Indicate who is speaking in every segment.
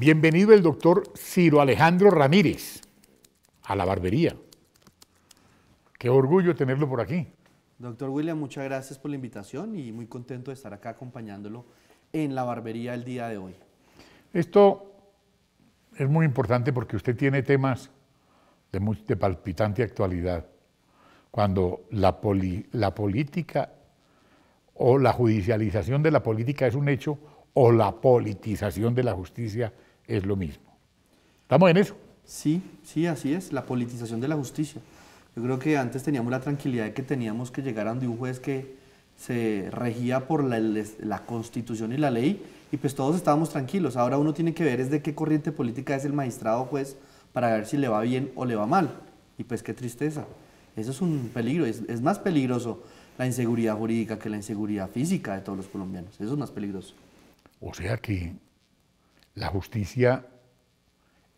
Speaker 1: Bienvenido el doctor Ciro Alejandro Ramírez a la barbería. Qué orgullo tenerlo por aquí.
Speaker 2: Doctor William, muchas gracias por la invitación y muy contento de estar acá acompañándolo en la barbería el día de hoy.
Speaker 1: Esto es muy importante porque usted tiene temas de palpitante actualidad. Cuando la política o la judicialización de la política es un hecho o la politización de la justicia es lo mismo. ¿Estamos en eso?
Speaker 2: Sí, así es, la politización de la justicia. Yo creo que antes teníamos la tranquilidad de que teníamos que llegar ante un juez que se regía por la Constitución y la ley y pues todos estábamos tranquilos. Ahora uno tiene que ver es de qué corriente política es el magistrado o juez para ver si le va bien o le va mal. Y pues qué tristeza. Eso es un peligro, es más peligroso la inseguridad jurídica que la inseguridad física de todos los colombianos. Eso es más peligroso.
Speaker 1: O sea que la justicia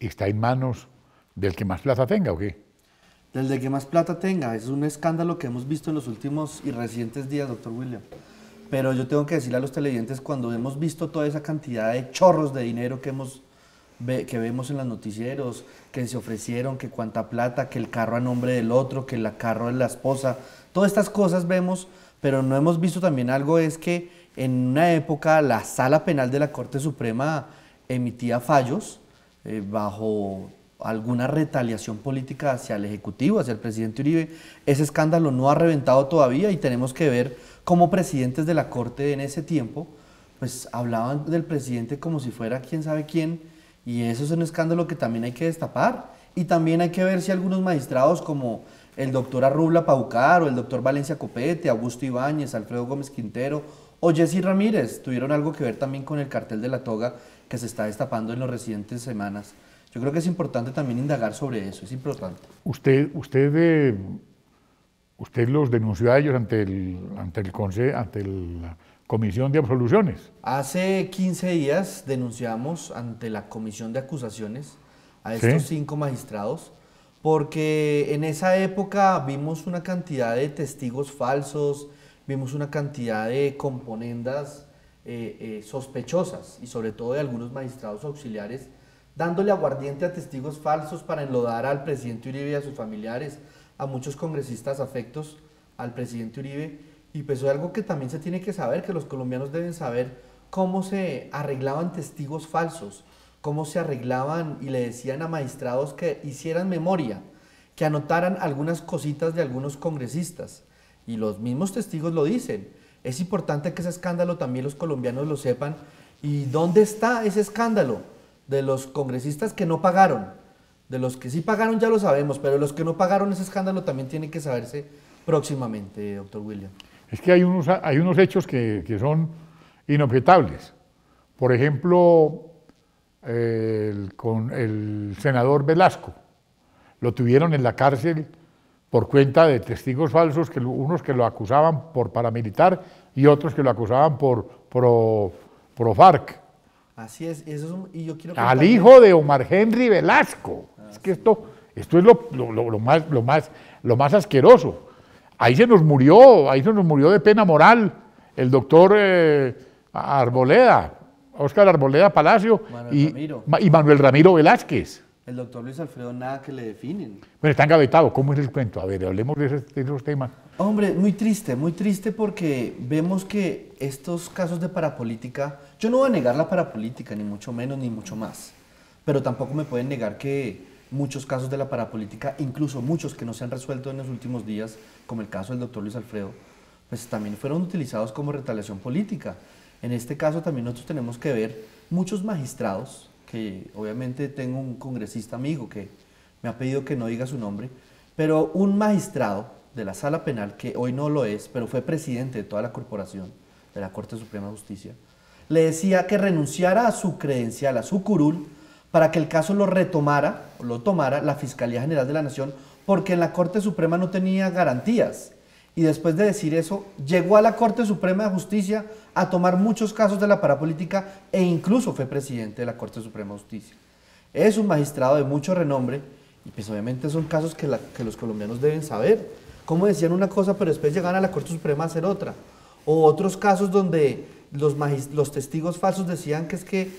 Speaker 1: está en manos del que más plata tenga, ¿o qué?
Speaker 2: Del de que más plata tenga, es un escándalo que hemos visto en los últimos y recientes días, doctor William. Pero yo tengo que decirle a los televidentes, cuando hemos visto toda esa cantidad de chorros de dinero que vemos en los noticieros, que se ofrecieron, que cuánta plata, que el carro a nombre del otro, que el carro de la esposa, todas estas cosas vemos, pero no hemos visto también algo, es que en una época la Sala Penal de la Corte Suprema emitía fallos bajo alguna retaliación política hacia el Ejecutivo, hacia el presidente Uribe. Ese escándalo no ha reventado todavía y tenemos que ver cómo presidentes de la Corte en ese tiempo pues hablaban del presidente como si fuera quién sabe quién, y eso es un escándalo que también hay que destapar. Y también hay que ver si algunos magistrados como el doctor Arrubla Paucar o el doctor Valencia Copete, Augusto Ibáñez, Alfredo Gómez Quintero o Jessy Ramírez tuvieron algo que ver también con el cartel de la toga que se está destapando en las recientes semanas. Yo creo que es importante también indagar sobre eso, es importante.
Speaker 1: Usted los denunció a ellos ante la Comisión de Absoluciones.
Speaker 2: Hace 15 días denunciamos ante la Comisión de Acusaciones a estos 5 magistrados porque en esa época vimos una cantidad de testigos falsos, vimos una cantidad de componendas sospechosas y sobre todo de algunos magistrados auxiliares dándole aguardiente a testigos falsos para enlodar al presidente Uribe y a sus familiares, a muchos congresistas afectos al presidente Uribe. Y pues es algo que también se tiene que saber, que los colombianos deben saber cómo se arreglaban testigos falsos, cómo se arreglaban y le decían a magistrados que hicieran memoria, que anotaran algunas cositas de algunos congresistas. Y los mismos testigos lo dicen. Es importante que ese escándalo también los colombianos lo sepan. ¿Y dónde está ese escándalo? De los congresistas que no pagaron. De los que sí pagaron ya lo sabemos, pero los que no pagaron ese escándalo también tiene que saberse próximamente, doctor William.
Speaker 1: Es que hay unos hechos que son inobjetables. Por ejemplo, con el senador Velasco. Lo tuvieron en la cárcel por cuenta de testigos falsos, unos que lo acusaban por paramilitar y otros que lo acusaban por pro FARC.
Speaker 2: Así es, y yo quiero
Speaker 1: al hijo de Omar Henry Velasco. Es que esto es lo más asqueroso. Ahí se nos murió de pena moral el doctor Óscar Arboleda Palacio y Manuel Ramiro Velázquez.
Speaker 2: El doctor Luis Alfredo nada que le definen.
Speaker 1: Bueno, está engavetado. ¿Cómo es el cuento? A ver, hablemos de esos temas.
Speaker 2: Hombre, muy triste porque vemos que estos casos de parapolítica, yo no voy a negar la parapolítica, ni mucho menos, ni mucho más, pero tampoco me pueden negar que muchos casos de la parapolítica, incluso muchos que no se han resuelto en los últimos días, como el caso del doctor Luis Alfredo, pues también fueron utilizados como retaliación política. En este caso también nosotros tenemos que ver muchos magistrados, que obviamente tengo un congresista amigo que me ha pedido que no diga su nombre, pero un magistrado de la Sala Penal, que hoy no lo es, pero fue presidente de toda la corporación de la Corte Suprema de Justicia, le decía que renunciara a su credencial, a su curul, para que el caso lo tomara la Fiscalía General de la Nación, porque en la Corte Suprema no tenía garantías. Y después de decir eso, llegó a la Corte Suprema de Justicia a tomar muchos casos de la parapolítica e incluso fue presidente de la Corte Suprema de Justicia. Es un magistrado de mucho renombre y pues obviamente son casos que los colombianos deben saber. Cómo decían una cosa pero después llegaban a la Corte Suprema a hacer otra. O otros casos donde los testigos falsos decían que es que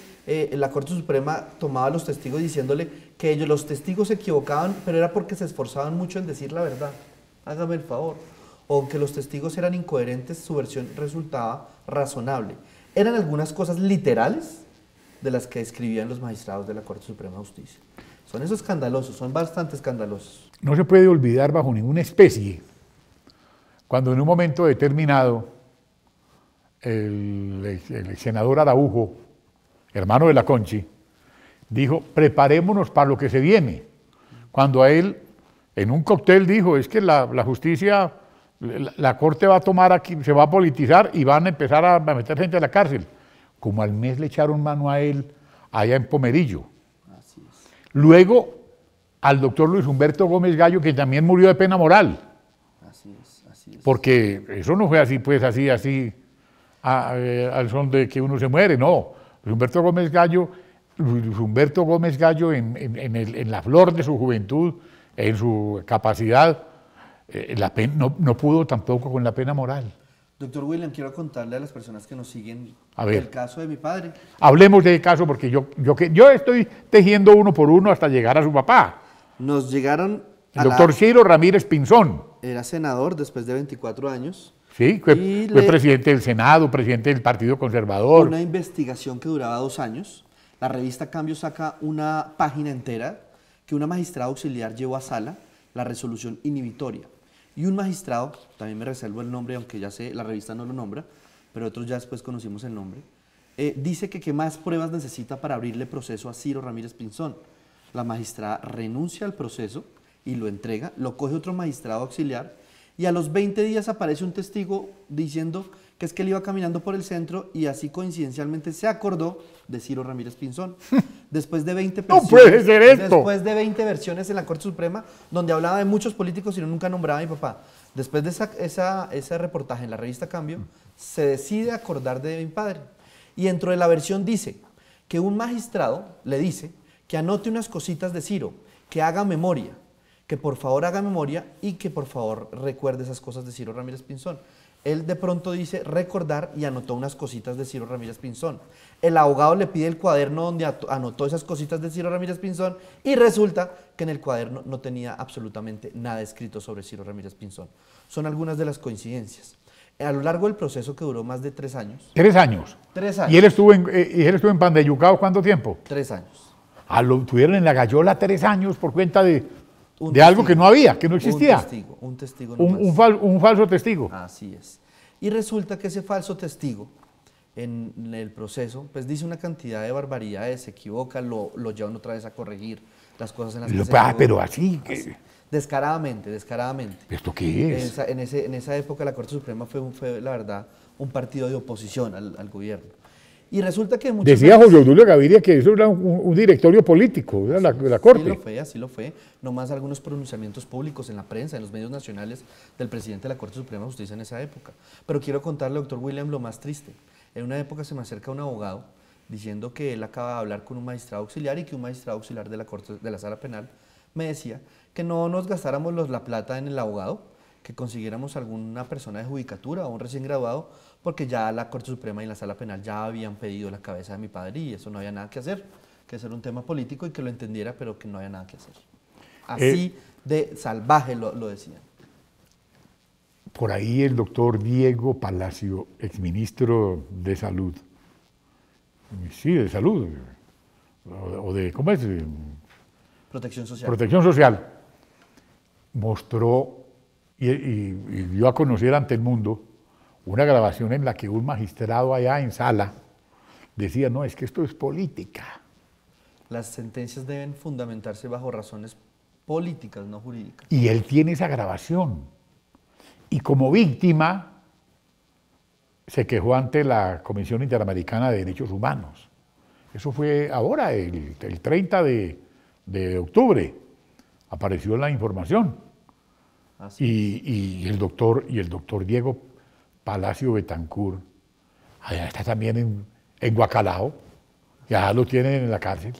Speaker 2: la Corte Suprema tomaba a los testigos diciéndole que ellos, los testigos se equivocaban, pero era porque se esforzaban mucho en decir la verdad. Hágame el favor. O que los testigos eran incoherentes, su versión resultaba razonable. Eran algunas cosas literales de las que escribían los magistrados de la Corte Suprema de Justicia. Son esos escandalosos, son bastante escandalosos.
Speaker 1: No se puede olvidar bajo ninguna especie cuando en un momento determinado el senador Araujo, hermano de la Conchi, dijo, preparémonos para lo que se viene. Cuando a él, en un cóctel dijo, es que la justicia, la Corte va a tomar aquí, se va a politizar y van a empezar a meter gente a la cárcel. Como al mes le echaron mano a él allá en Pomerillo.
Speaker 2: Así es.
Speaker 1: Luego al doctor Luis Humberto Gómez Gallo, que también murió de pena moral.
Speaker 2: Así es, así es.
Speaker 1: Porque eso no fue así, pues así, al son de que uno se muere, no. Luis Humberto Gómez Gallo en la flor de su juventud, en su capacidad, no pudo tampoco con la pena moral.
Speaker 2: Doctor William, quiero contarle a las personas que nos siguen
Speaker 1: A ver.
Speaker 2: el caso de mi padre.
Speaker 1: Hablemos de ese caso porque yo estoy tejiendo uno por uno hasta llegar a su papá,
Speaker 2: Nos llegaron
Speaker 1: el doctor Ciro Ramírez Pinzón.
Speaker 2: Era senador después de 24 años.
Speaker 1: Sí, fue presidente del Senado, presidente del Partido Conservador.
Speaker 2: Una investigación que duraba 2 años. La revista Cambio saca una página entera que una magistrada auxiliar llevó a sala, la resolución inhibitoria. Y un magistrado, también me reservo el nombre, aunque ya sé, la revista no lo nombra, pero otros ya después conocimos el nombre, dice que qué más pruebas necesita para abrirle proceso a Ciro Ramírez Pinzón. La magistrada renuncia al proceso y lo entrega, lo coge otro magistrado auxiliar y a los 20 días aparece un testigo diciendo que es que él iba caminando por el centro y así coincidencialmente se acordó de Ciro Ramírez Pinzón. Después de 20
Speaker 1: ¡No puede ser esto!
Speaker 2: Después de 20 versiones en la Corte Suprema, donde hablaba de muchos políticos y nunca nombraba a mi papá. Después de ese reportaje en la revista Cambio, se decide acordar de mi padre. Y dentro de la versión dice que un magistrado le dice que anote unas cositas de Ciro, que haga memoria, que por favor haga memoria y que por favor recuerde esas cosas de Ciro Ramírez Pinzón. Él de pronto dice recordar y anotó unas cositas de Ciro Ramírez Pinzón. El abogado le pide el cuaderno donde anotó esas cositas de Ciro Ramírez Pinzón y resulta que en el cuaderno no tenía absolutamente nada escrito sobre Ciro Ramírez Pinzón. Son algunas de las coincidencias. A lo largo del proceso que duró más de 3 años.
Speaker 1: 3 años.
Speaker 2: 3 años.
Speaker 1: ¿Y él estuvo en Pandeyucao cuánto tiempo?
Speaker 2: 3 años.
Speaker 1: Lo tuvieron en la Gallola 3 años por cuenta de algo que no había, que no existía.
Speaker 2: Un testigo.
Speaker 1: Un falso testigo.
Speaker 2: Así es. Y resulta que ese falso testigo, en el proceso, pues dice una cantidad de barbaridades, se equivoca, lo llevan otra vez a corregir las cosas en las que se equivocó.
Speaker 1: Pero así.
Speaker 2: Descaradamente.
Speaker 1: ¿Esto qué es?
Speaker 2: En esa época la Corte Suprema fue la verdad, un partido de oposición al gobierno. Y resulta que
Speaker 1: Decía José Obdulio Gaviria que eso era un directorio político, era la Corte.
Speaker 2: Así lo fue. Nomás algunos pronunciamientos públicos en la prensa, en los medios nacionales del presidente de la Corte Suprema de Justicia en esa época. Pero quiero contarle, doctor William, lo más triste. En una época se me acerca un abogado diciendo que él acaba de hablar con un magistrado auxiliar y que un magistrado auxiliar de la Corte de la Sala Penal me decía que no nos gastáramos la plata en el abogado, que consiguiéramos alguna persona de judicatura o un recién graduado, porque ya la Corte Suprema y la Sala Penal ya habían pedido la cabeza de mi padre y eso no había nada que hacer, que eso era un tema político y que lo entendiera, pero que no había nada que hacer. Así de salvaje lo decían.
Speaker 1: Por ahí el doctor Diego Palacio, exministro de Salud. Sí, de Salud. O de, ¿cómo es?
Speaker 2: Protección Social.
Speaker 1: Protección Social. Mostró y dio a conocer ante el mundo una grabación en la que un magistrado allá en Sala decía, no, es que esto es política.
Speaker 2: Las sentencias deben fundamentarse bajo razones políticas, no jurídicas.
Speaker 1: Y él tiene esa grabación. Y como víctima se quejó ante la Comisión Interamericana de Derechos Humanos. Eso fue ahora, el 30 de octubre, apareció la información. Y el doctor Diego Palacio Betancur, allá está también en Guacalao, ya lo tienen en la cárcel.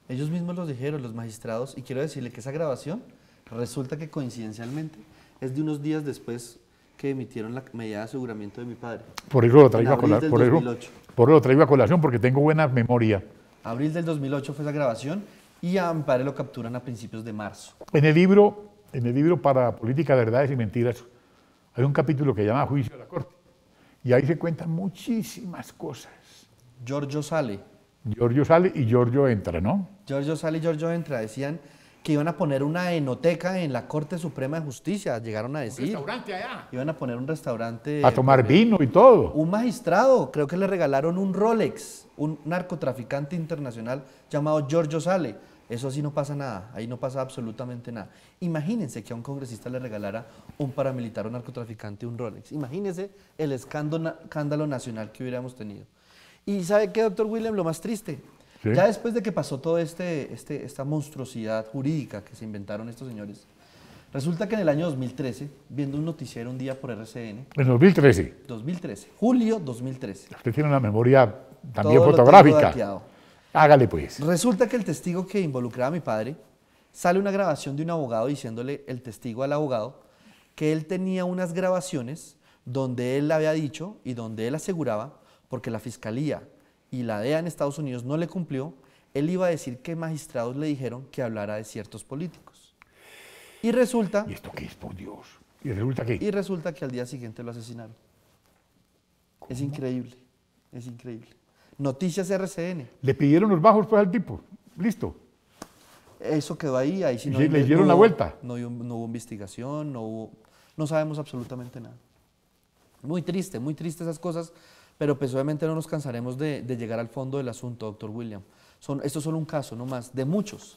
Speaker 2: Ellos mismos lo dijeron, los magistrados, y quiero decirle que esa grabación resulta que coincidencialmente es de unos días después que emitieron la medida de aseguramiento de mi padre.
Speaker 1: Por eso lo
Speaker 2: En
Speaker 1: traigo a
Speaker 2: abril
Speaker 1: colación.
Speaker 2: del
Speaker 1: Por eso
Speaker 2: 2008.
Speaker 1: lo traigo a colación, porque tengo buena memoria.
Speaker 2: Abril del 2008 fue esa grabación y a mi padre lo capturan a principios de marzo.
Speaker 1: En el libro para Política, Verdades y Mentiras, hay un capítulo que se llama Juicio de la Corte. Y ahí se cuentan muchísimas cosas.
Speaker 2: Giorgio Sale.
Speaker 1: Giorgio sale y Giorgio entra, ¿no?
Speaker 2: Giorgio Sale y Giorgio Entra decían que iban a poner una enoteca en la Corte Suprema de Justicia, llegaron a decir.
Speaker 1: Restaurante allá.
Speaker 2: Iban a poner un restaurante.
Speaker 1: A tomar vino y todo.
Speaker 2: Un magistrado, creo que le regalaron un Rolex, un narcotraficante internacional llamado Giorgio Sale. Eso sí no pasa nada, ahí no pasa absolutamente nada. Imagínense que a un congresista le regalara un paramilitar o narcotraficante un Rolex. Imagínense el escándalo nacional que hubiéramos tenido. Y ¿sabe qué, doctor William? Lo más triste,
Speaker 1: Sí.
Speaker 2: ya después de que pasó toda esta monstruosidad jurídica que se inventaron estos señores, resulta que en el año 2013, viendo un noticiero un día por RCN,
Speaker 1: En 2013.
Speaker 2: 2013, julio 2013,
Speaker 1: Usted tiene una memoria también
Speaker 2: todo lo tengo
Speaker 1: fotográfica.
Speaker 2: dateado.
Speaker 1: Hágale pues.
Speaker 2: Resulta que el testigo que involucraba a mi padre, sale una grabación de un abogado diciéndole el testigo al abogado que él tenía unas grabaciones donde él había dicho y donde él aseguraba, porque la fiscalía y la DEA en Estados Unidos no le cumplió, él iba a decir que magistrados le dijeron que hablara de ciertos políticos. Y resulta,
Speaker 1: ¿Y esto qué es, por Dios? ¿Y resulta qué?
Speaker 2: que al día siguiente lo asesinaron. Es increíble, es increíble. Noticias RCN.
Speaker 1: Le pidieron los bajos pues al tipo. Listo.
Speaker 2: Eso quedó ahí sí
Speaker 1: Y le dieron la vuelta.
Speaker 2: No hubo investigación, no sabemos absolutamente nada. Muy triste esas cosas, pero pues obviamente no nos cansaremos de llegar al fondo del asunto, doctor William. Esto es solo un caso, no más, de muchos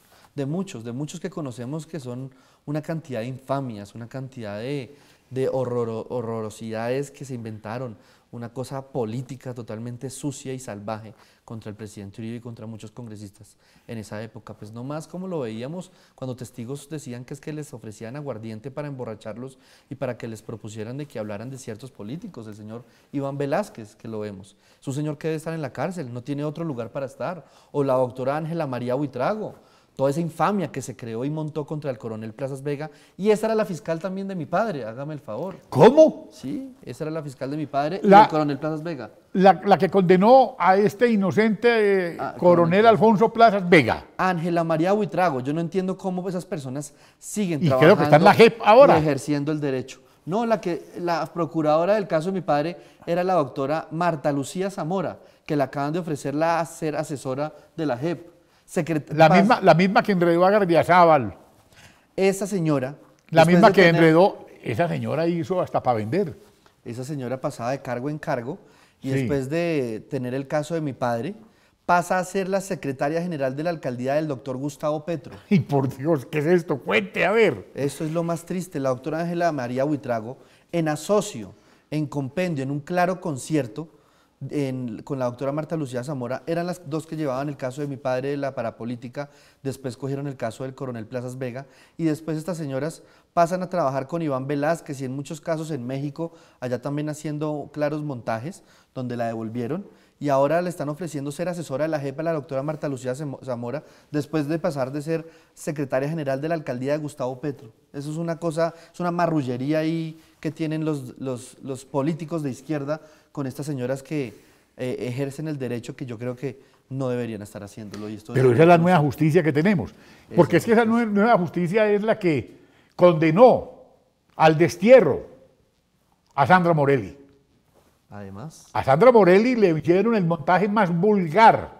Speaker 2: que conocemos que son una cantidad de infamias, una cantidad de horrorosidades que se inventaron, una cosa política totalmente sucia y salvaje contra el presidente Uribe y contra muchos congresistas en esa época. Pues no más como lo veíamos cuando testigos decían que es que les ofrecían aguardiente para emborracharlos y para que les propusieran de que hablaran de ciertos políticos. El señor Iván Velázquez, que lo vemos, es un señor que debe estar en la cárcel, no tiene otro lugar para estar. O la doctora Ángela María Buitrago, toda esa infamia que se creó y montó contra el coronel Plazas Vega, y esa era la fiscal también de mi padre, hágame el favor.
Speaker 1: ¿Cómo?
Speaker 2: Sí, esa era la fiscal de mi padre y
Speaker 1: La-
Speaker 2: el coronel Plazas Vega.
Speaker 1: La que condenó a este inocente
Speaker 2: Coronel
Speaker 1: coronel
Speaker 2: Plazas.
Speaker 1: Alfonso Plazas Vega.
Speaker 2: Ángela María Buitrago, yo no entiendo cómo esas personas siguen
Speaker 1: Y creo
Speaker 2: trabajando
Speaker 1: que está en la JEP ahora.
Speaker 2: y ejerciendo el derecho. No, la procuradora del caso de mi padre era la doctora Marta Lucía Zamora, que le acaban de ofrecer a ser asesora de la JEP.
Speaker 1: La misma que enredó a Gardiazabal.
Speaker 2: Esa señora.
Speaker 1: La
Speaker 2: después
Speaker 1: misma
Speaker 2: de
Speaker 1: que
Speaker 2: tener-
Speaker 1: enredó. Esa señora hizo hasta para vender.
Speaker 2: Esa señora pasaba de cargo en cargo y
Speaker 1: Sí.
Speaker 2: después de tener el caso de mi padre, pasa a ser la secretaria general de la alcaldía del doctor Gustavo Petro.
Speaker 1: Y por Dios, ¿qué es esto? Cuente, a ver.
Speaker 2: Esto es lo más triste. La doctora Ángela María Buitrago, en asocio, en compendio, en un claro concierto, con la doctora Marta Lucía Zamora, eran las dos que llevaban el caso de mi padre de la parapolítica, después cogieron el caso del coronel Plazas Vega, y después estas señoras pasan a trabajar con Iván Velázquez y en muchos casos en México, allá también haciendo claros montajes, donde la devolvieron, y ahora le están ofreciendo ser asesora de la JEP a la doctora Marta Lucía Zamora, después de pasar de ser secretaria general de la alcaldía de Gustavo Petro. Eso es una cosa, es una marrullería ahí que tienen los políticos de izquierda con estas señoras que ejercen el derecho que yo creo que no deberían estar haciéndolo. Y esto
Speaker 1: Pero esa es la nueva justicia que tenemos. Porque es que esa nueva justicia es la que condenó al destierro a Sandra Morelli.
Speaker 2: Además,
Speaker 1: A Sandra Morelli le hicieron el montaje más vulgar,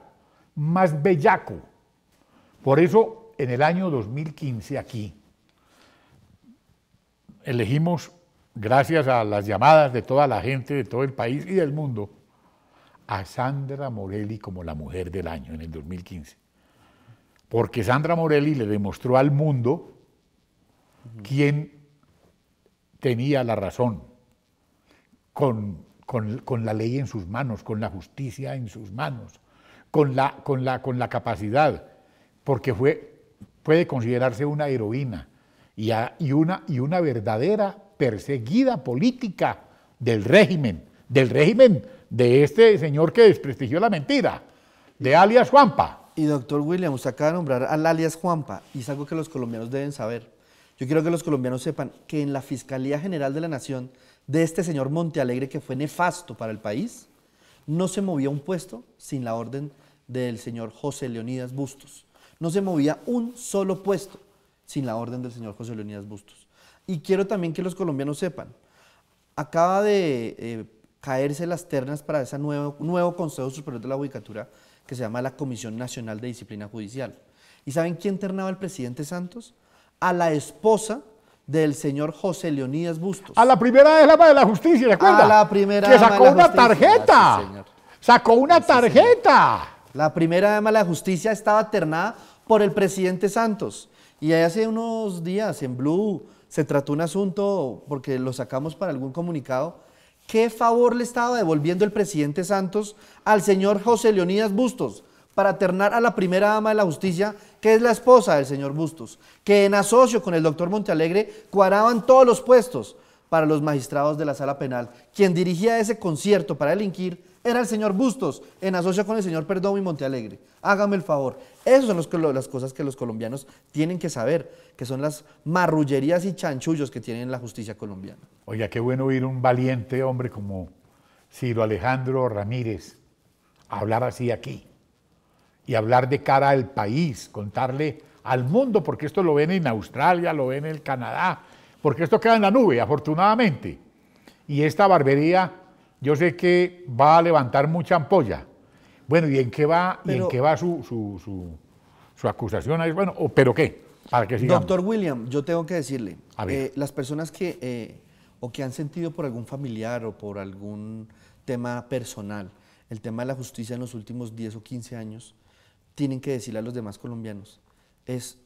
Speaker 1: más bellaco. Por eso, en el año 2015 aquí, elegimos, gracias a las llamadas de toda la gente de todo el país y del mundo, a Sandra Morelli como la mujer del año en el 2015. Porque Sandra Morelli le demostró al mundo quién tenía la razón con la ley en sus manos, con la justicia en sus manos, con la capacidad, porque puede considerarse una heroína y una verdadera perseguida política del régimen de este señor que desprestigió la mentira, de alias Juanpa.
Speaker 2: y doctor William, usted acaba de nombrar al alias Juanpa, y es algo que los colombianos deben saber. Yo quiero que los colombianos sepan que en la Fiscalía General de la Nación de este señor Montealegre, que fue nefasto para el país, no se movía un puesto sin la orden del señor José Leonidas Bustos. No se movía un solo puesto sin la orden del señor José Leonidas Bustos. Y quiero también que los colombianos sepan, acaba de caerse las ternas para ese nuevo Consejo Superior de la Judicatura que se llama la Comisión Nacional de Disciplina Judicial. ¿Y saben quién ternaba al presidente Santos? A la esposa del señor José Leonidas Bustos.
Speaker 1: A la primera dama de la justicia, ¿de acuerdo?
Speaker 2: A la primera
Speaker 1: que
Speaker 2: dama
Speaker 1: sacó
Speaker 2: de la
Speaker 1: una
Speaker 2: justicia.
Speaker 1: tarjeta.
Speaker 2: Sí, señor.
Speaker 1: Sacó una
Speaker 2: Sí, señor.
Speaker 1: tarjeta.
Speaker 2: La primera dama de la justicia estaba ternada por el presidente Santos. Y hace unos días en Blue se trató un asunto, porque lo sacamos para algún comunicado, ¿qué favor le estaba devolviendo el presidente Santos al señor José Leonidas Bustos para ternar a la primera dama de la justicia, que es la esposa del señor Bustos, que en asocio con el doctor Montealegre cuadraban todos los puestos para los magistrados de la sala penal? Quien dirigía ese concierto para delinquir era el señor Bustos, en asocio con el señor Perdomo y Montealegre. Hágame el favor. Esas son las cosas que los colombianos tienen que saber, que son las marrullerías y chanchullos que tiene la justicia colombiana.
Speaker 1: Oiga, qué bueno oír un valiente hombre como Ciro Alejandro Ramírez hablar así aquí y hablar de cara al país, contarle al mundo, porque esto lo ven en Australia, lo ven en el Canadá, porque esto queda en la nube, afortunadamente. Y esta barbería, yo sé que va a levantar mucha ampolla. Bueno, ¿y en qué va, su acusación? Bueno, ¿pero qué? ¿Para qué sigamos?
Speaker 2: Doctor William, yo tengo que decirle,
Speaker 1: A ver.
Speaker 2: las personas que han sentido por algún familiar o por algún tema personal, el tema de la justicia en los últimos 10 o 15 años, tienen que decirle a los demás colombianos, es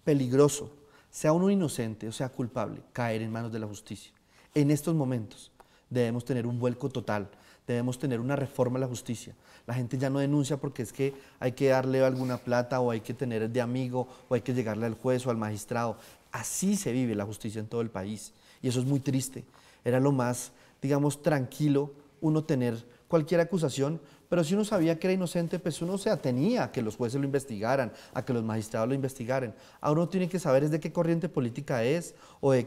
Speaker 2: peligroso, sea uno inocente o sea culpable, caer en manos de la justicia. En estos momentos debemos tener un vuelco total, debemos tener una reforma a la justicia. La gente ya no denuncia porque es que hay que darle alguna plata o hay que tener de amigo o hay que llegarle al juez o al magistrado. Así se vive la justicia en todo el país y eso es muy triste. Era lo más, digamos, tranquilo uno tener cualquier acusación, pero si uno sabía que era inocente, pues uno se atenía a que los jueces lo investigaran, a que los magistrados lo investigaran. Ahora uno tiene que saber es de qué corriente política es o de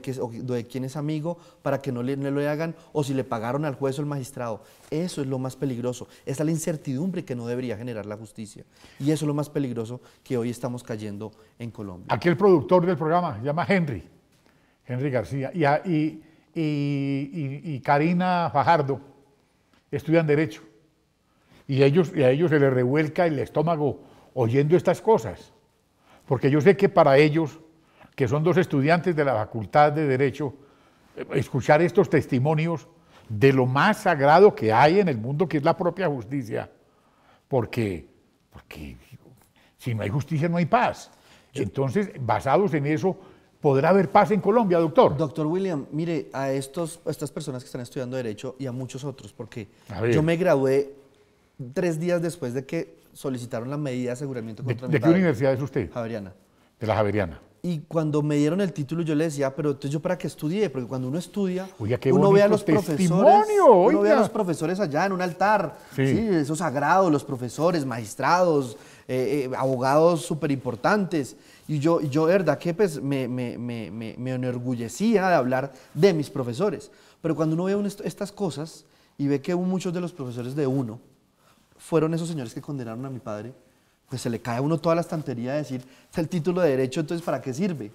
Speaker 2: quién es amigo para que no le hagan o si le pagaron al juez o al magistrado. Eso es lo más peligroso. Esa es la incertidumbre que no debería generar la justicia. Y eso es lo más peligroso que hoy estamos cayendo en Colombia.
Speaker 1: Aquí el productor del programa se llama Henry García, y Karina Fajardo estudian Derecho. Y a ellos se les revuelca el estómago oyendo estas cosas. Porque yo sé que para ellos, que son dos estudiantes de la Facultad de Derecho, escuchar estos testimonios de lo más sagrado que hay en el mundo, que es la propia justicia. Porque si no hay justicia, no hay paz. Entonces, basados en eso, ¿podrá haber paz en Colombia, doctor?
Speaker 2: Doctor William, mire, a estas personas que están estudiando Derecho y a muchos otros, porque
Speaker 1: A
Speaker 2: yo me gradué 3 días después de que solicitaron la medida de aseguramiento contra mi
Speaker 1: ¿De qué
Speaker 2: padre.
Speaker 1: universidad es usted?
Speaker 2: Javeriana.
Speaker 1: De la Javeriana.
Speaker 2: Y cuando me dieron el título yo le decía, pero entonces yo para qué estudié, porque cuando uno estudia,
Speaker 1: Oiga, qué
Speaker 2: uno ve a
Speaker 1: bonito
Speaker 2: los
Speaker 1: testimonio,
Speaker 2: profesores, uno ve a
Speaker 1: oiga.
Speaker 2: los profesores allá en un altar,
Speaker 1: Sí.
Speaker 2: ¿sí? Eso sagrado, los profesores, magistrados, abogados súper importantes. Y yo de verdad que pues, me enorgullecía de hablar de mis profesores. Pero cuando uno ve estas cosas y ve que muchos de los profesores de uno fueron esos señores que condenaron a mi padre, pues se le cae a uno toda la estantería de decir, es el título de Derecho, entonces ¿para qué sirve?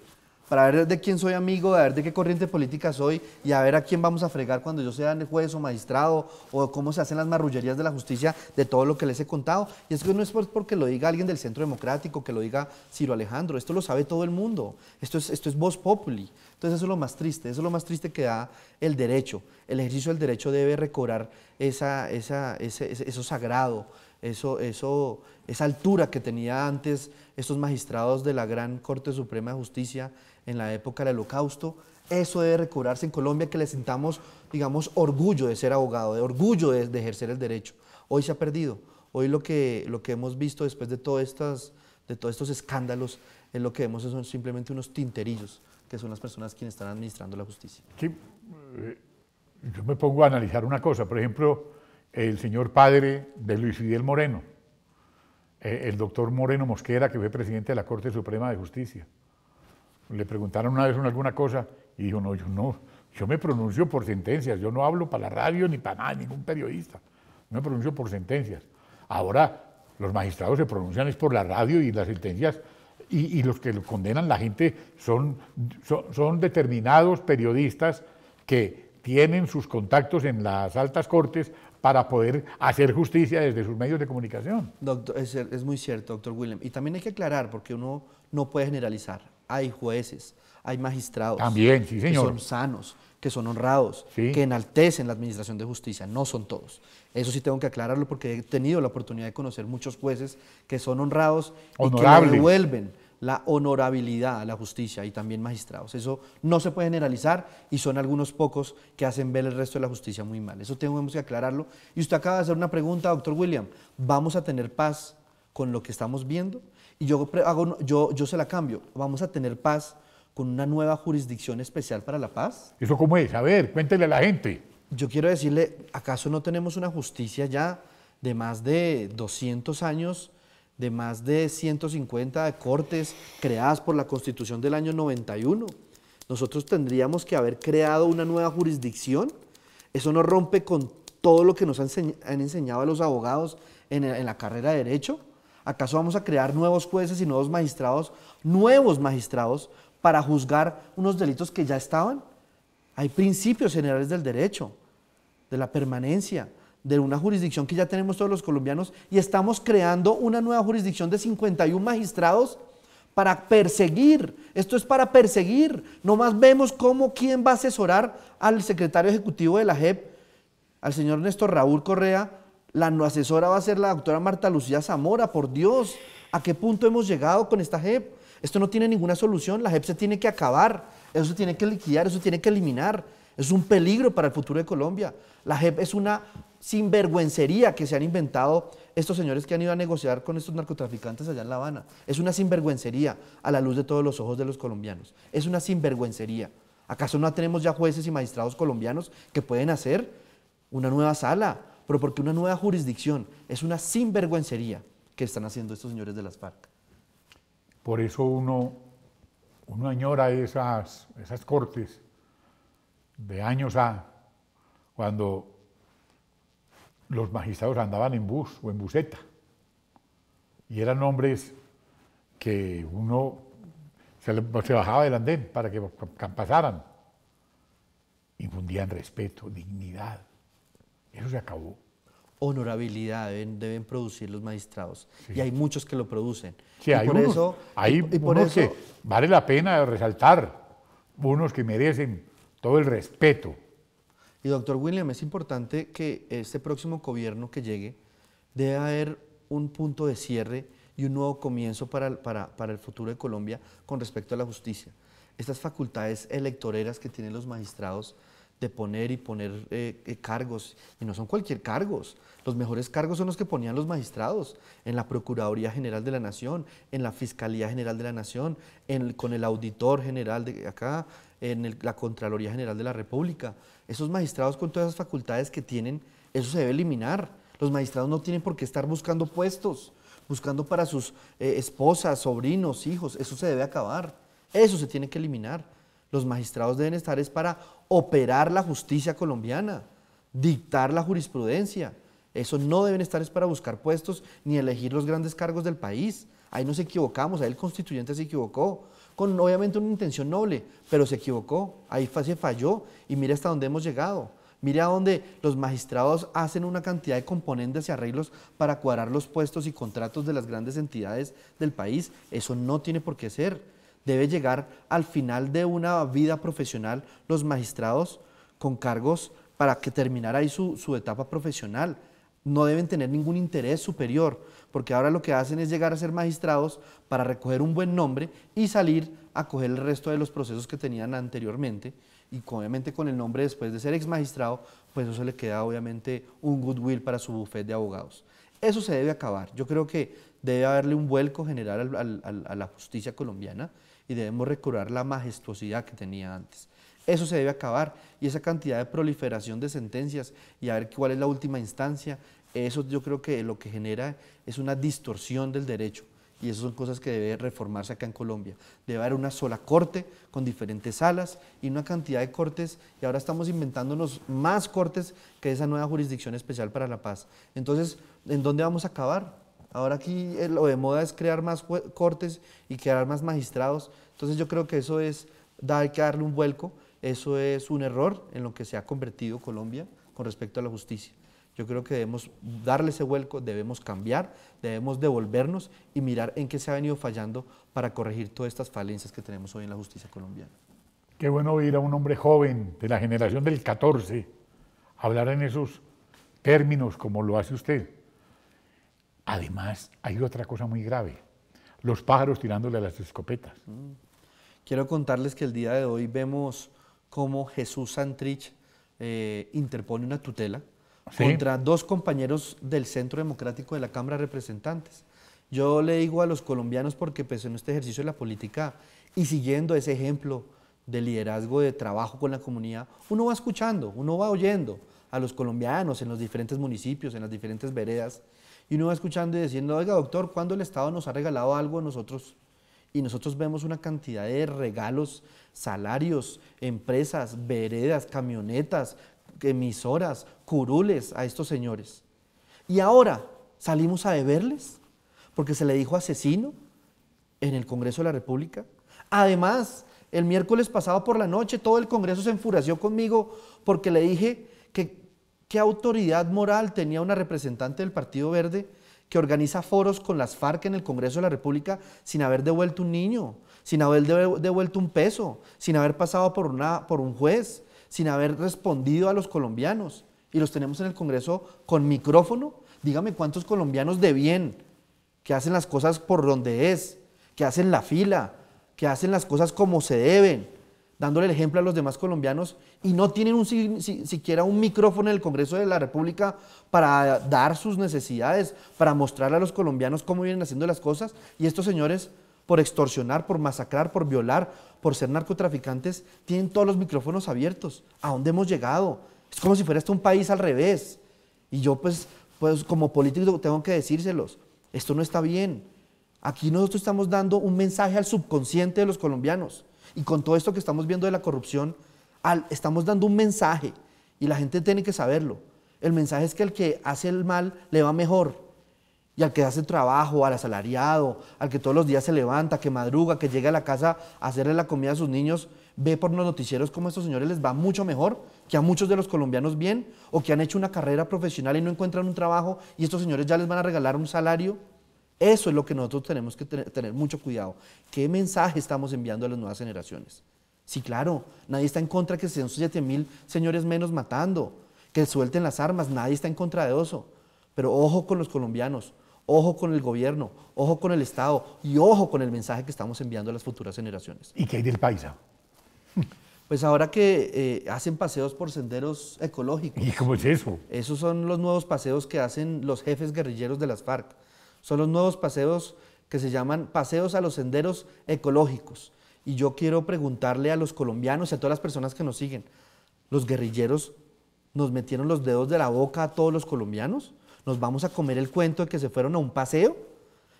Speaker 2: Para ver de quién soy amigo, a ver de qué corriente política soy y a ver a quién vamos a fregar cuando yo sea juez o magistrado o cómo se hacen las marrullerías de la justicia de todo lo que les he contado. Y es que no es porque lo diga alguien del Centro Democrático, que lo diga Ciro Alejandro, esto lo sabe todo el mundo, esto es voz populi. Entonces eso es lo más triste, eso es lo más triste que da el derecho. El ejercicio del derecho debe recobrar eso sagrado, esa altura que tenía antes estos magistrados de la Gran Corte Suprema de Justicia en la época del Holocausto. Eso debe recobrarse en Colombia, que le sintamos, digamos, orgullo de ser abogado, de orgullo de ejercer el derecho. Hoy se ha perdido. Hoy lo que hemos visto después de todos estos escándalos es lo que vemos son simplemente unos tinterillos, que son las personas quienes están administrando la justicia.
Speaker 1: Sí, yo me pongo a analizar una cosa, por ejemplo, el señor padre de Luis Fidel Moreno, el doctor Moreno Mosquera, que fue presidente de la Corte Suprema de Justicia. Le preguntaron una vez alguna cosa y dijo, no, yo no Yo me pronuncio por sentencias, yo no hablo para la radio ni para nada, ningún periodista. Yo me pronuncio por sentencias. Ahora, los magistrados se pronuncian es por la radio y las sentencias, y los que lo condenan la gente son determinados periodistas que tienen sus contactos en las altas cortes para poder hacer justicia desde sus medios de comunicación.
Speaker 2: Doctor, es muy cierto, doctor William. Y también hay que aclarar, porque uno no puede generalizar. Hay jueces, hay magistrados
Speaker 1: También, sí,
Speaker 2: que
Speaker 1: señor.
Speaker 2: son sanos, que son honrados,
Speaker 1: Sí.
Speaker 2: que enaltecen la administración de justicia. No son todos. Eso sí tengo que aclararlo porque he tenido la oportunidad de conocer muchos jueces que son honrados y que le
Speaker 1: Honorables.
Speaker 2: devuelven la honorabilidad a la justicia, y también magistrados. Eso no se puede generalizar y son algunos pocos que hacen ver el resto de la justicia muy mal. Eso tenemos que aclararlo. Y usted acaba de hacer una pregunta, doctor William. ¿Vamos a tener paz con lo que estamos viendo? Y yo se la cambio. ¿Vamos a tener paz con una nueva jurisdicción especial para la paz?
Speaker 1: ¿Eso cómo es? A ver, cuéntele a la gente.
Speaker 2: Yo quiero decirle, ¿acaso no tenemos una justicia ya de más de 200 años, de más de 150 de cortes creadas por la Constitución del año 91? Nosotros tendríamos que haber creado una nueva jurisdicción. Eso no rompe con todo lo que nos han enseñado a los abogados en la carrera de Derecho. ¿Acaso vamos a crear nuevos jueces y nuevos magistrados para juzgar unos delitos que ya estaban? Hay principios generales del derecho, de la permanencia, de una jurisdicción que ya tenemos todos los colombianos, y estamos creando una nueva jurisdicción de 51 magistrados para perseguir. Esto es para perseguir. Nomás vemos quién va a asesorar al secretario ejecutivo de la JEP, al señor Néstor Raúl Correa. La asesora va a ser la doctora Marta Lucía Zamora. Por Dios, ¿a qué punto hemos llegado con esta JEP? Esto no tiene ninguna solución. La JEP se tiene que acabar, eso se tiene que liquidar, eso se tiene que eliminar. Es un peligro para el futuro de Colombia. La JEP es una sinvergüencería que se han inventado estos señores que han ido a negociar con estos narcotraficantes allá en La Habana. Es una sinvergüencería a la luz de todos los ojos de los colombianos. Es una sinvergüencería. ¿Acaso no tenemos ya jueces y magistrados colombianos que pueden hacer una nueva sala? Pero porque una nueva jurisdicción es una sinvergüencería que están haciendo estos señores de las FARC.
Speaker 1: Por eso uno añora esas cortes de años cuando los magistrados andaban en bus o en buseta, y eran hombres que uno se bajaba del andén para que pasaran. Infundían respeto, dignidad. Eso se acabó.
Speaker 2: Honorabilidad deben producir los magistrados.
Speaker 1: Sí.
Speaker 2: Y hay muchos que lo producen.
Speaker 1: Sí, hay unos que vale la pena resaltar, unos que merecen todo el respeto.
Speaker 2: Y doctor William, es importante que este próximo gobierno que llegue debe haber un punto de cierre y un nuevo comienzo para el futuro de Colombia con respecto a la justicia. Estas facultades electoreras que tienen los magistrados de poner cargos, y no son cualquier cargos. Los mejores cargos son los que ponían los magistrados en la Procuraduría General de la Nación, en la Fiscalía General de la Nación, con el Auditor General de acá, en la Contraloría General de la República. Esos magistrados con todas esas facultades que tienen, eso se debe eliminar. Los magistrados no tienen por qué estar buscando puestos, buscando para sus esposas, sobrinos, hijos. Eso se debe acabar. Eso se tiene que eliminar. Los magistrados deben estar para operar la justicia colombiana, dictar la jurisprudencia. Eso no deben estar para buscar puestos ni elegir los grandes cargos del país. Ahí nos equivocamos, ahí el constituyente se equivocó, con obviamente una intención noble, pero se equivocó, ahí se falló, y mire hasta dónde hemos llegado. Mire a dónde los magistrados hacen una cantidad de componentes y arreglos para cuadrar los puestos y contratos de las grandes entidades del país. Eso no tiene por qué ser. Debe llegar al final de una vida profesional los magistrados con cargos para que terminar ahí su etapa profesional. No deben tener ningún interés superior, porque ahora lo que hacen es llegar a ser magistrados para recoger un buen nombre y salir a coger el resto de los procesos que tenían anteriormente, y obviamente con el nombre después de ser ex magistrado, pues eso le queda obviamente un goodwill para su bufete de abogados. Eso se debe acabar. Yo creo que debe haberle un vuelco general a la justicia colombiana y debemos recobrar la majestuosidad que tenía antes. Eso se debe acabar, y esa cantidad de proliferación de sentencias y a ver cuál es la última instancia, eso yo creo que lo que genera es una distorsión del derecho, Y esas son cosas que debe reformarse acá en Colombia. Debe haber una sola corte con diferentes salas y una cantidad de cortes, y ahora estamos inventándonos más cortes que esa nueva jurisdicción especial para la paz. Entonces, ¿en dónde vamos a acabar? Ahora aquí lo de moda es crear más cortes y crear más magistrados. Entonces yo creo que eso es, hay que darle un vuelco, eso es un error en lo que se ha convertido Colombia con respecto a la justicia. Yo creo que debemos darle ese vuelco, debemos cambiar, debemos devolvernos y mirar en qué se ha venido fallando para corregir todas estas falencias que tenemos hoy en la justicia colombiana.
Speaker 1: Qué bueno oír a un hombre joven de la generación del 14 hablar en esos términos como lo hace usted. Además, hay otra cosa muy grave, los pájaros tirándole a las escopetas.
Speaker 2: Quiero contarles que el día de hoy vemos cómo Jesús Santrich interpone una tutela contra dos compañeros del Centro Democrático de la Cámara de Representantes. Yo le digo a los colombianos, porque pues en este ejercicio de la política y siguiendo ese ejemplo de liderazgo, de trabajo con la comunidad, uno va escuchando, uno va oyendo a los colombianos en los diferentes municipios, en las diferentes veredas, y uno va escuchando y diciendo, oiga doctor, ¿cuándo el Estado nos ha regalado algo a nosotros? Y nosotros vemos una cantidad de regalos, salarios, empresas, veredas, camionetas, emisoras, curules a estos señores. Y ahora salimos a deberles porque se le dijo asesino en el Congreso de la República. Además, el miércoles pasado por la noche todo el Congreso se enfureció conmigo porque le dije que qué autoridad moral tenía una representante del Partido Verde que organiza foros con las FARC en el Congreso de la República sin haber devuelto un niño, sin haber devuelto un peso, sin haber pasado por un juez, sin haber respondido a los colombianos, y los tenemos en el Congreso con micrófono. Dígame cuántos colombianos de bien, que hacen las cosas por donde es, que hacen la fila, que hacen las cosas como se deben, dándole el ejemplo a los demás colombianos, y no tienen siquiera un micrófono en el Congreso de la República para dar sus necesidades, para mostrarle a los colombianos cómo vienen haciendo las cosas, y estos señores, por extorsionar, por masacrar, por violar, por ser narcotraficantes, tienen todos los micrófonos abiertos. ¿A dónde hemos llegado? Es como si fuera esto un país al revés. Y yo pues como político tengo que decírselos, esto no está bien. Aquí nosotros estamos dando un mensaje al subconsciente de los colombianos. Y con todo esto que estamos viendo de la corrupción, estamos dando un mensaje, y la gente tiene que saberlo. El mensaje es que al que hace el mal le va mejor. Y al que hace trabajo, al asalariado, al que todos los días se levanta, que madruga, que llega a la casa a hacerle la comida a sus niños, ve por los noticieros cómo a estos señores les va mucho mejor que a muchos de los colombianos bien, o que han hecho una carrera profesional y no encuentran un trabajo y estos señores ya les van a regalar un salario. Eso es lo que nosotros tenemos que tener mucho cuidado. ¿Qué mensaje estamos enviando a las nuevas generaciones? Sí, claro, nadie está en contra de que sean 7.000 señores menos matando, que suelten las armas, nadie está en contra de eso. Pero ojo con los colombianos, ojo con el gobierno, ojo con el Estado y ojo con el mensaje que estamos enviando a las futuras generaciones.
Speaker 1: ¿Y qué hay del paisa?
Speaker 2: Pues ahora que hacen paseos por senderos ecológicos.
Speaker 1: ¿Y cómo es eso?
Speaker 2: Esos son los nuevos paseos que hacen los jefes guerrilleros de las FARC. Son los nuevos paseos que se llaman paseos a los senderos ecológicos. Y yo quiero preguntarle a los colombianos y a todas las personas que nos siguen, ¿los guerrilleros nos metieron los dedos de la boca a todos los colombianos? ¿Nos vamos a comer el cuento de que se fueron a un paseo?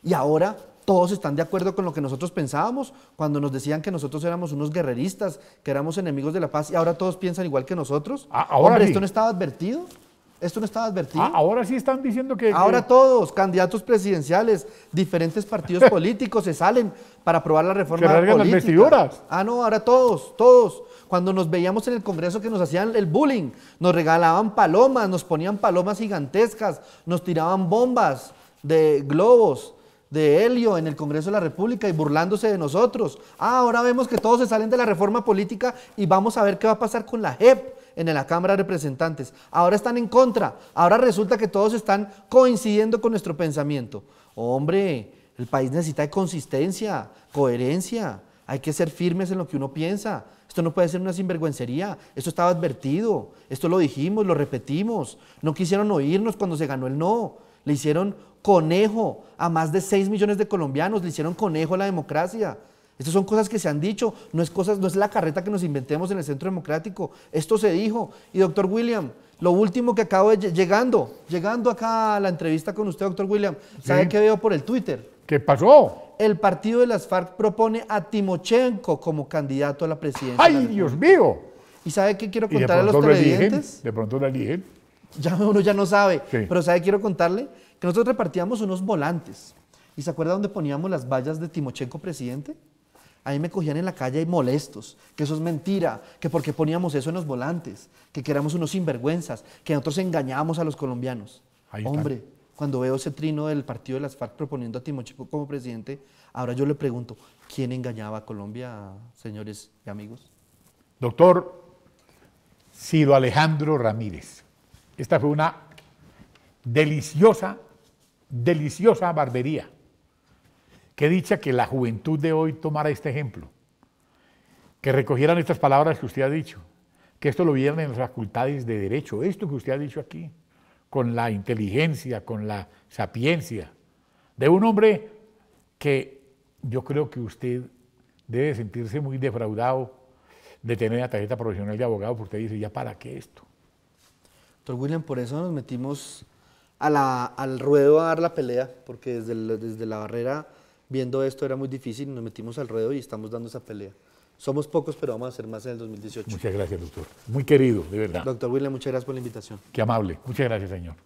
Speaker 2: Y ahora todos están de acuerdo con lo que nosotros pensábamos cuando nos decían que nosotros éramos unos guerreristas, que éramos enemigos de la paz, y ahora todos piensan igual que nosotros.
Speaker 1: Ahora
Speaker 2: Hombre,
Speaker 1: sí.
Speaker 2: ¿esto no estaba advertido? ¿Esto no estaba advertido?
Speaker 1: Ahora sí están diciendo que...
Speaker 2: Ahora todos, candidatos presidenciales, diferentes partidos políticos se salen para aprobar la reforma
Speaker 1: Que rasgan las
Speaker 2: política.
Speaker 1: vestiduras.
Speaker 2: No, ahora todos. Cuando nos veíamos en el Congreso que nos hacían el bullying, nos regalaban palomas, nos ponían palomas gigantescas, nos tiraban bombas de globos, de helio en el Congreso de la República y burlándose de nosotros. Ahora vemos que todos se salen de la reforma política y vamos a ver qué va a pasar con la JEP en la Cámara de Representantes. Ahora están en contra, ahora resulta que todos están coincidiendo con nuestro pensamiento. Hombre, el país necesita de consistencia, coherencia, hay que ser firmes en lo que uno piensa. Esto no puede ser una sinvergüencería, esto estaba advertido, esto lo dijimos, lo repetimos. No quisieron oírnos cuando se ganó el no, le hicieron conejo a más de 6 millones de colombianos, le hicieron conejo a la democracia. Estas son cosas que se han dicho, no es la carreta que nos inventemos en el Centro Democrático, esto se dijo. Y doctor William, lo último que acabo de llegando acá a la entrevista con usted, doctor William, ¿sabe qué veo por el Twitter?
Speaker 1: ¿Qué pasó?
Speaker 2: El partido de las FARC propone a Timochenko como candidato a la presidencia.
Speaker 1: ¡Ay, Dios mío!
Speaker 2: ¿Y sabe qué quiero
Speaker 1: Y de
Speaker 2: contar a los
Speaker 1: pronto lo eligen,
Speaker 2: televidentes?
Speaker 1: de pronto lo eligen.
Speaker 2: Ya uno ya no sabe,
Speaker 1: Sí.
Speaker 2: pero ¿sabe? Quiero contarle que nosotros repartíamos unos volantes. ¿Y se acuerda dónde poníamos las vallas de Timochenko presidente? Ahí me cogían en la calle y molestos, que eso es mentira, que por qué poníamos eso en los volantes, que éramos unos sinvergüenzas, que nosotros engañábamos a los colombianos.
Speaker 1: Ahí están.
Speaker 2: Hombre, cuando veo ese trino del partido de las FARC proponiendo a Timochenko como presidente, ahora yo le pregunto, ¿quién engañaba a Colombia, señores y amigos?
Speaker 1: Doctor Ciro Alejandro Ramírez, esta fue una deliciosa barbería. Qué dicha que la juventud de hoy tomara este ejemplo, que recogieran estas palabras que usted ha dicho, que esto lo vieran en las facultades de Derecho, esto que usted ha dicho aquí, con la inteligencia, con la sapiencia, de un hombre que yo creo que usted debe sentirse muy defraudado de tener la tarjeta profesional de abogado, porque usted dice, ¿ya para qué esto?
Speaker 2: Doctor William, por eso nos metimos al ruedo a dar la pelea, porque desde la barrera, viendo esto era muy difícil, nos metimos al ruedo y estamos dando esa pelea. Somos pocos, pero vamos a hacer más en el 2018.
Speaker 1: Muchas gracias, doctor. Muy querido, de verdad.
Speaker 2: Doctor William, muchas gracias por la invitación.
Speaker 1: Qué amable. Muchas gracias, señor.